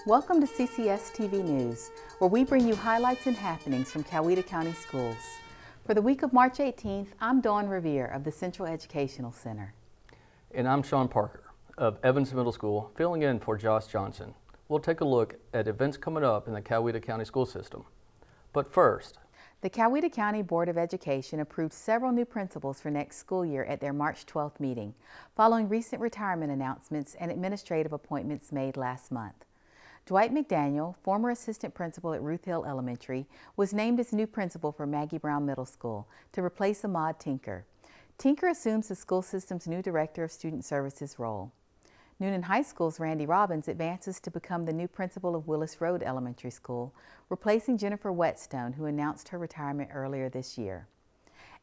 Welcome to CCS-TV News, where we bring you highlights and happenings from Coweta County Schools. For the week of March 18th, I'm Dawn Revere of the Central Educational Center. And I'm Sean Parker of Evans Middle School, filling in for Josh Johnson. We'll take a look at events coming up in the Coweta County school system. But first, the Coweta County Board of Education approved several new principals for next school year at their March 12th meeting, following recent retirement announcements and administrative appointments made last month. Dwight McDaniel, former assistant principal at Ruth Hill Elementary, was named as new principal for Maggie Brown Middle School to replace Ahmad Tinker. Tinker assumes the school system's new Director of Student Services role. Noonan High School's Randy Robbins advances to become the new principal of Willis Road Elementary School, replacing Jennifer Whetstone, who announced her retirement earlier this year.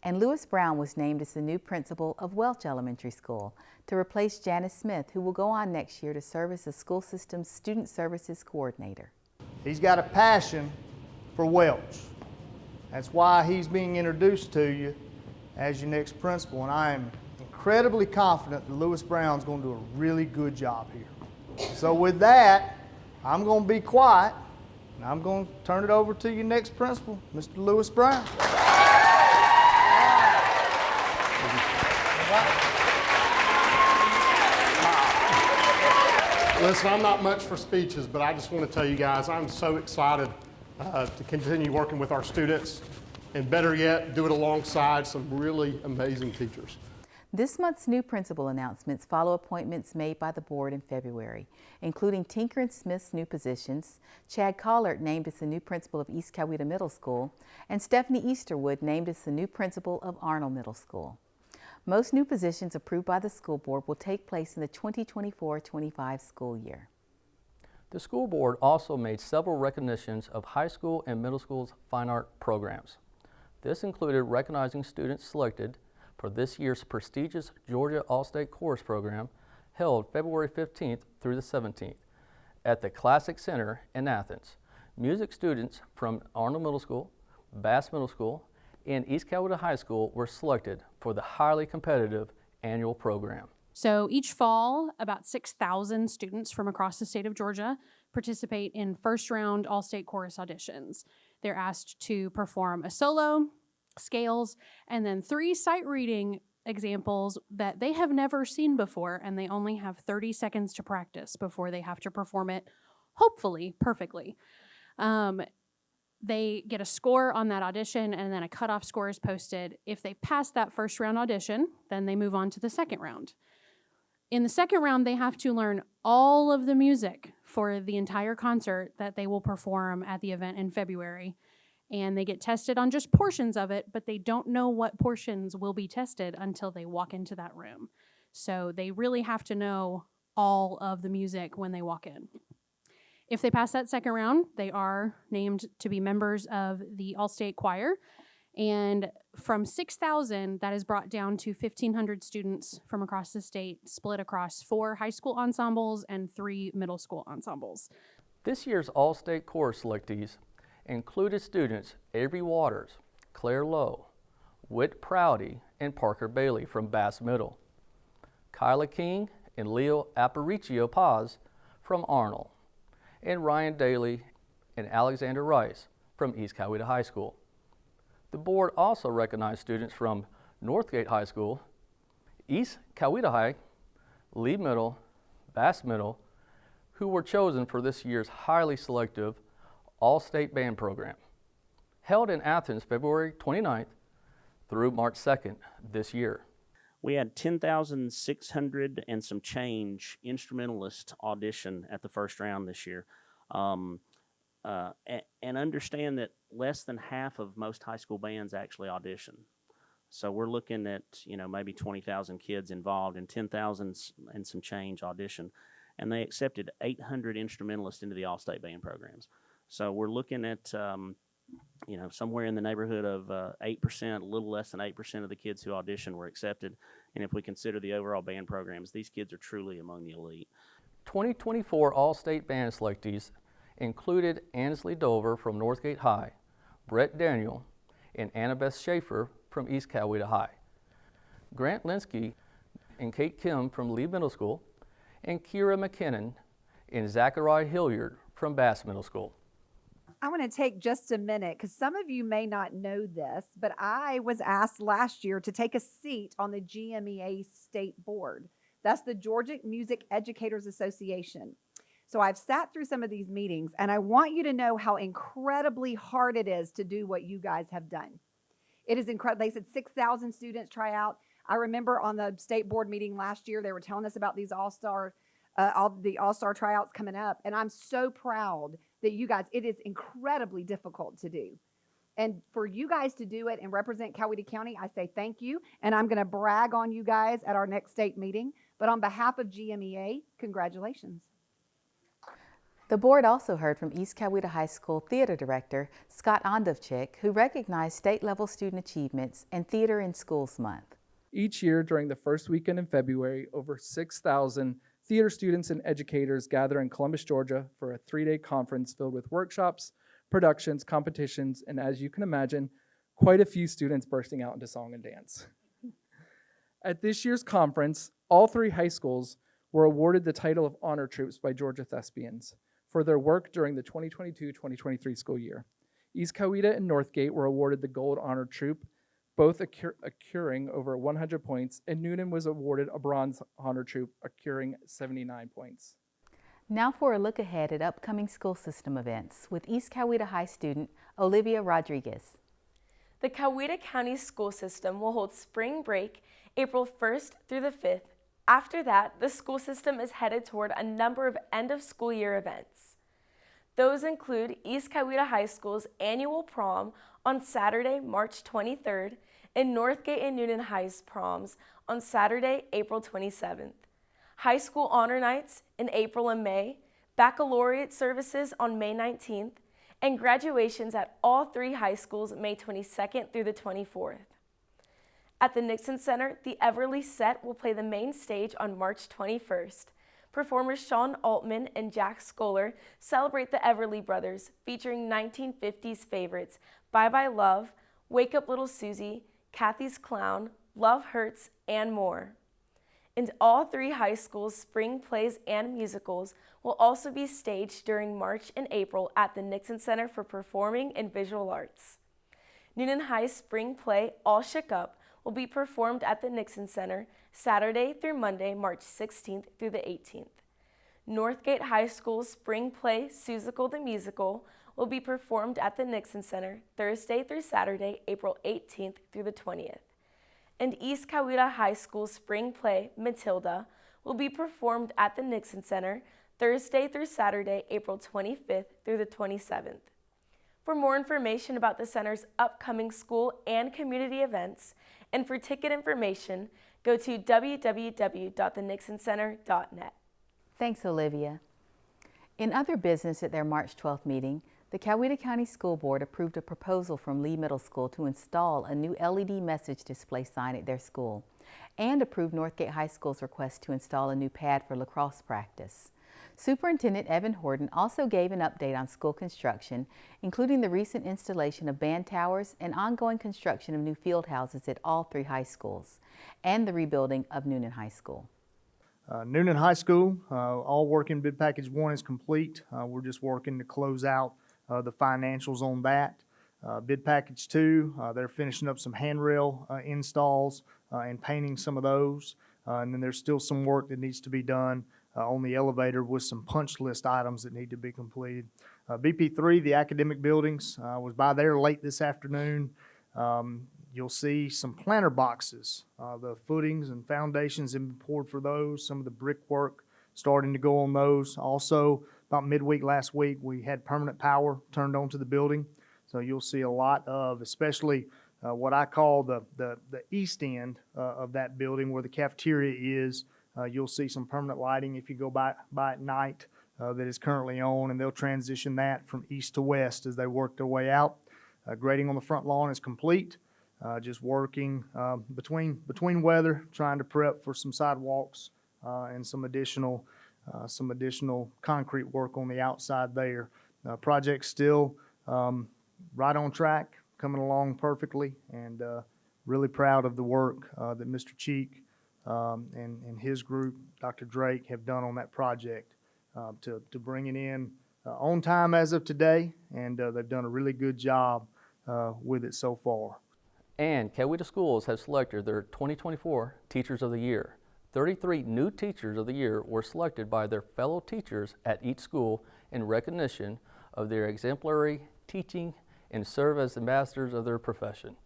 And Lewis Brown was named as the new principal of Welch Elementary School to replace Janice Smith, who will go on next year to serve as the school system's Student Services Coordinator. He's got a passion for Welch. That's why he's being introduced to you as your next principal, and I am incredibly confident that Lewis Brown's going to do a really good job here. So with that, I'm going to be quiet, and I'm going to turn it over to your next principal, Mr. Lewis Brown. Listen, I'm not much for speeches, but I just want to tell you guys, I'm so excited to continue working with our students, and better yet, do it alongside some really amazing teachers. This month's new principal announcements follow appointments made by the board in February, including Tinker and Smith's new positions, Chad Collard named as the new principal of East Coweta Middle School, and Stephanie Easterwood named as the new principal of Arnold Middle School. Most new positions approved by the school board will take place in the 2024-25 school year. the school board also made several recognitions of high school and middle school's fine art programs. This included recognizing students selected for this year's prestigious Georgia All-State Chorus program held February 15th through the 17th at the Classic Center in Athens. Music students from Arnold Middle School, Bass Middle School, and East Coweta High School were selected for the highly competitive annual program. So each fall, about 6,000 students from across the state of Georgia participate in first-round all-state chorus auditions. They're asked to perform a solo, scales, and then 3 sight reading examples that they have never seen before, and they only have 30 seconds to practice before they have to perform it, hopefully perfectly. They get a score on that audition, and then a cutoff score is posted. If they pass that first round audition, then they move on to the second round. In the second round, they have to learn all of the music for the entire concert that they will perform at the event in February. And they get tested on just portions of it, but they don't know what portions will be tested until they walk into that room. So they really have to know all of the music when they walk in. If they pass that second round, they are named to be members of the All-State Choir. And from 6,000, that is brought down to 1,500 students from across the state, split across 4 high school ensembles and 3 middle school ensembles. This year's All-State Chorus selectees included students Avery Waters, Claire Lowe, Whit Prouty, and Parker Bailey from Bass Middle, Kyla King and Leo Aparicio Paz from Arnold, and Ryan Daly and Alexander Rice from East Coweta High School. The board also recognized students from Northgate High School, East Coweta High, Lee Middle, Bass Middle, who were chosen for this year's highly selective All-State Band program, held in Athens February 29th through March 2nd this year. We had 10,600 and some change instrumentalist audition at the first round this year. And understand that less than half of most high school bands actually audition. So we're looking at, maybe 20,000 kids involved and 10,000 and some change audition. And they accepted 800 instrumentalists into the All-State Band programs. So we're looking at, somewhere in the neighborhood of 8%, a little less than 8% of the kids who auditioned were accepted. And if we consider the overall band programs, these kids are truly among the elite. 2024 All-State Band selectees included Ansley Dover from Northgate High, Brett Daniel, and Annabeth Schaefer from East Coweta High, Grant Linsky and Kate Kim from Lee Middle School, and Kira McKinnon and Zachariah Hilliard from Bass Middle School. I want to take just a minute because some of you may not know this, but I was asked last year to take a seat on the GMEA State Board. That's the Georgia Music Educators Association. So I've sat through some of these meetings, and I want you to know how incredibly hard it is to do what you guys have done. It is incredible. They said 6,000 students try out. I remember on the state board meeting last year, they were telling us about these all-star tryouts coming up, and I'm so proud that you guys, it is incredibly difficult to do. And for you guys to do it and represent Coweta County, I say thank you, and I'm going to brag on you guys at our next state meeting. But on behalf of GMEA, congratulations. The board also heard from East Coweta High School Theater Director Scott Ondovchik, who recognized state-level student achievements and Theater in Schools Month. Each year during the first weekend in February, over 6,000 theater students and educators gather in Columbus, Georgia for a 3-day conference filled with workshops, productions, competitions, and as you can imagine, quite a few students bursting out into song and dance. At this year's conference, all 3 high schools were awarded the title of Honor Troops by Georgia Thespians for their work during the 2022-2023 school year. East Coweta and Northgate were awarded the Gold Honor Troop, both accruing over 100 points, and Noonan was awarded a Bronze Honor Troop, accruing 79 points. Now for a look ahead at upcoming school system events with East Coweta High student Olivia Rodriguez. The Coweta County school system will hold spring break April 1st through the 5th. After that, the school system is headed toward a number of end-of-school year events. Those include East Coweta High School's annual prom on Saturday, March 23rd, and Northgate and Noonan High's proms on Saturday, April 27th. High school honor nights in April and May, baccalaureate services on May 19th, and graduations at all 3 high schools May 22nd through the 24th. At the Nixon Center, the Everly Set will play the main stage on March 21st. Performers Sean Altman and Jack Scholar celebrate the Everly Brothers, featuring 1950s favorites Bye Bye Love, Wake Up Little Susie, Kathy's Clown, Love Hurts, and more. And all 3 high schools' spring plays and musicals will also be staged during March and April at the Nixon Center for Performing and Visual Arts. Noonan High's spring play, All Shook Up, will be performed at the Nixon Center Saturday through Monday, March 16th through the 18th. Northgate High School's spring play, Susical the Musical, will be performed at the Nixon Center Thursday through Saturday, April 18th through the 20th. And East Coweta High School's spring play, Matilda, will be performed at the Nixon Center Thursday through Saturday, April 25th through the 27th. For more information about the center's upcoming school and community events, and for ticket information, go to www.thenixoncenter.net. Thanks, Olivia. In other business at their March 12th meeting, the Coweta County School Board approved a proposal from Lee Middle School to install a new LED message display sign at their school, and approved Northgate High School's request to install a new pad for lacrosse practice. Superintendent Evan Horton also gave an update on school construction, including the recent installation of band towers and ongoing construction of new field houses at all 3 high schools, and the rebuilding of Noonan High School. Noonan High School, all work in bid package 1 is complete. We're just working to close out the financials on that. Bid package 2, they're finishing up some handrail installs and painting some of those. And then there's still some work that needs to be done on the elevator with some punch list items that need to be completed. BP3, the academic buildings, was by there late this afternoon. You'll see some planter boxes. The footings and foundations have been poured for those. Some of the brickwork starting to go on those. Also, about midweek last week, we had permanent power turned on to the building. So you'll see a lot of, especially what I call the east end of that building where the cafeteria is. You'll see some permanent lighting if you go by at night that is currently on, and they'll transition that from east to west as they work their way out. Grading on the front lawn is complete. Just working between weather, trying to prep for some sidewalks and some additional concrete work on the outside there. Project still right on track, coming along perfectly, and really proud of the work that Mr. Cheek and his group, Dr. Drake, have done on that project to bring it in on time as of today, and they've done a really good job with it so far. And Coweta Schools has selected their 2024 Teachers of the Year. 33 new Teachers of the Year were selected by their fellow teachers at each school in recognition of their exemplary teaching and serve as ambassadors of their profession.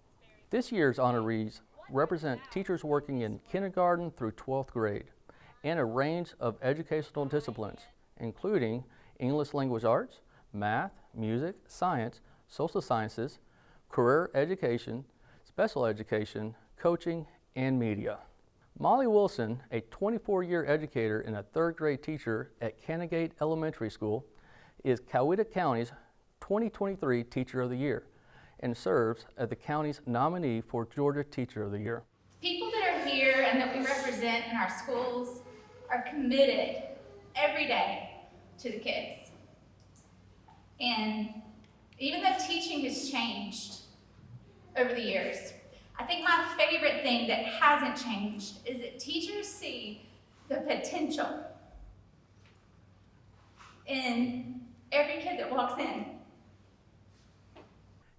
This year's honorees represent teachers working in kindergarten through 12th grade and a range of educational disciplines, including English language arts, math, music, science, social sciences, career education, special education, coaching, and media. Molly Wilson, a 24-year educator and a 3rd grade teacher at Canagate Elementary School, is Coweta County's 2023 Teacher of the Year and serves as the county's nominee for Georgia Teacher of the Year. People that are here and that we represent in our schools are committed every day to the kids. And even though teaching has changed over the years, I think my favorite thing that hasn't changed is that teachers see the potential in every kid that walks in.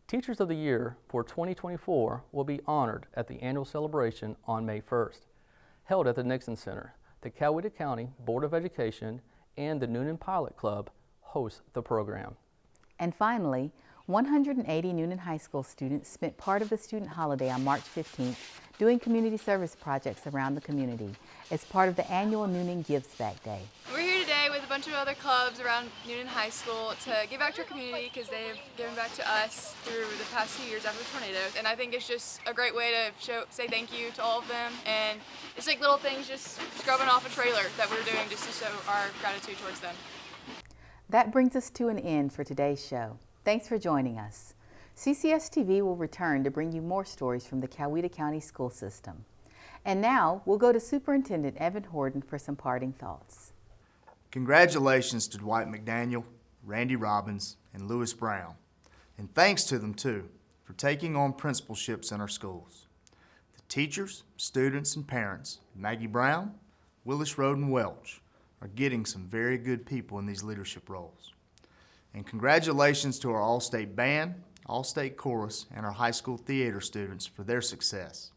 Teachers of the Year for 2024 will be honored at the annual celebration on May 1st, held at the Nixon Center. The Coweta County Board of Education and the Noonan Pilot Club host the program. And finally, 180 Noonan High School students spent part of the student holiday on March 15th doing community service projects around the community as part of the annual Noonan Gives Back Day. We're here today with a bunch of other clubs around Noonan High School to give back to our community because they've given back to us through the past 2 years after the tornadoes. And I think it's just a great way to say thank you to all of them. And it's like little things, just scrubbing off a trailer that we're doing just to show our gratitude towards them. That brings us to an end for today's show. Thanks for joining us. CCS-TV will return to bring you more stories from the Coweta County school system. And now we'll go to Superintendent Evan Horton for some parting thoughts. Congratulations to Dwight McDaniel, Randy Robbins, and Lewis Brown. And thanks to them, too, for taking on principalships in our schools. The teachers, students, and parents, Maggie Brown, Willis Roden Welch, are getting some very good people in these leadership roles. And congratulations to our All-State Band, All-State Chorus, and our high school theater students for their success.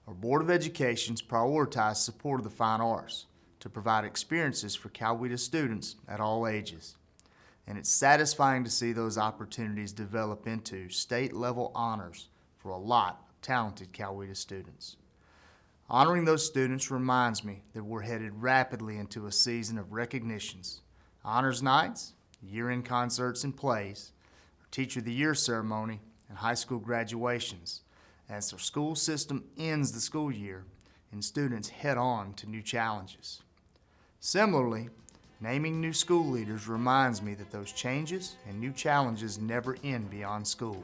Our Board of Education's prioritized support of the fine arts to provide experiences for Coweta students at all ages. And it's satisfying to see those opportunities develop into state-level honors for a lot of talented Coweta students. Honoring those students reminds me that we're headed rapidly into a season of recognitions, honors nights, year-end concerts and plays, our Teacher of the Year ceremony, and high school graduations as our school system ends the school year and students head on to new challenges. Similarly, naming new school leaders reminds me that those changes and new challenges never end beyond school.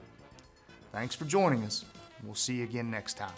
Thanks for joining us. We'll see you again next time.